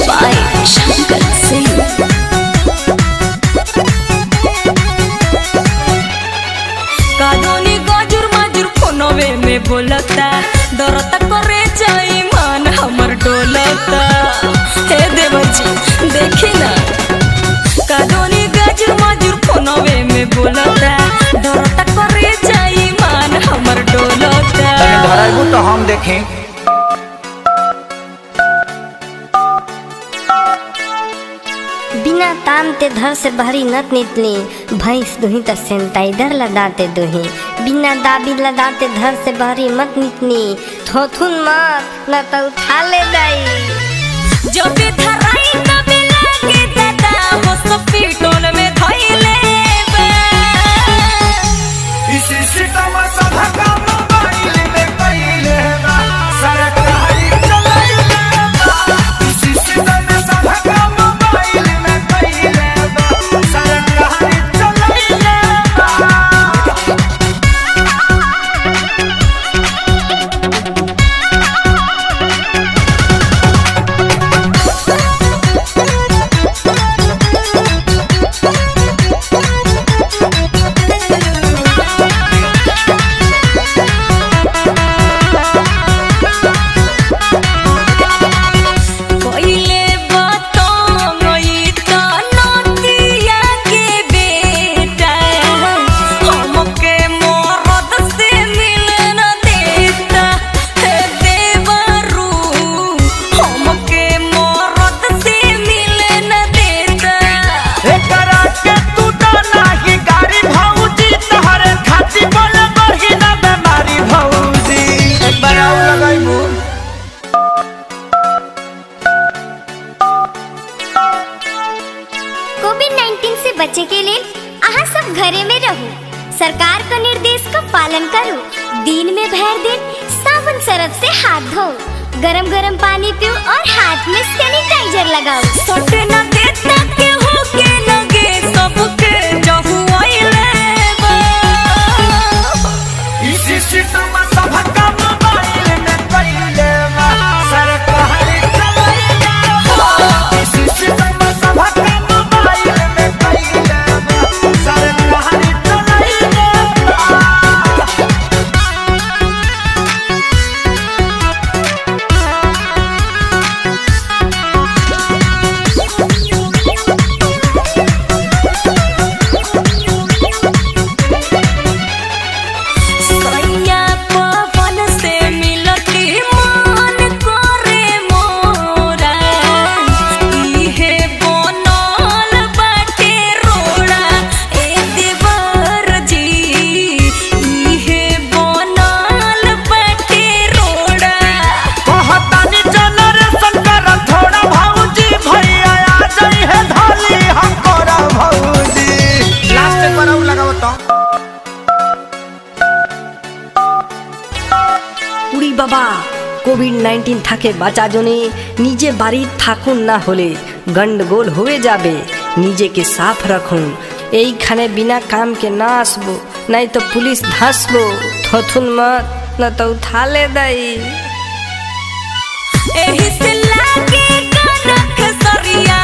by Shankar Singh। कादोनी गजुर मजुर फोनवे में बोलता डरता करे जाई मन हमर डोलता। हे देवजी देखी ना कादोनी गजुर मजुर फोनवे में बोलता डरता करे जाई मन हमर डोलता। धराइबू तो हम देखें। बिना ताम ते घर से बाहरी नत निकली भैंस दुही तो सैनिटाइजर लगाते दुही बिना दाबी लगाते घर से बाहरी मत निकली थोथुन मत न तो उठा ले जाई जो भी धराई तबे लागे दादा हो सब पीटोल में धइले बा। इसी सितम सब काम मोबाइल में कइले बा सरकारी चलाइले बा। इसी सितम सब काम मोबाइल में कइले बा सरकारी चलाइले बा। कोइले बातों गई तो नदिया के बेटा हमके मरद से मिलन देता। हे देवरू हमके मरद से मिलन देता। एकरा के तू तो नाही गाड़ी भौजी तहरे खाती बोल बही ना बेमारी भौजी। एक बार आउ लगाइबू। कोविड-19 से बचे के लिए आहा सब घरे में रहो सरकार का निर्देश का पालन करो दिन में भर दिन साबुन सरफ से हाथ धो गरम गरम पानी पियो और हाथ में सैनिटाइजर लगाओ। सटे न देता के हो के लगे सबके जहु आइले बा। इसी सितम सब काम मोबाइल में कइले बा सरकारी चलाइले बा। इसी सितम सब काम मोबाइल में कइले बा सरकारी चलाइले बा। सैया पवन से मिलती मन करे मोरा इहे बनल बाटे रोड़ा। ए देवर जी इहे बनल बाटे रोड़ा। कहतानी जनरेशन कर थोड़ा भौजी भैया आ जाई है धाली हम कोरा भौजी। लास्ट पर आउ लगाओ तो উড়ি বাবা কোভিড-19 থাকে বাঁচা জনে নিজে বাড়ির থাকুন না হলে গন্ডগোল হয়ে যাবে নিজেকে সাফ রাখুন এইখানে বিনা কাম के ना আসবো নাই তো পুলিশ ধাসবো থথুন মত না তো উঠা ले দাই एही से लागे कनक सरिया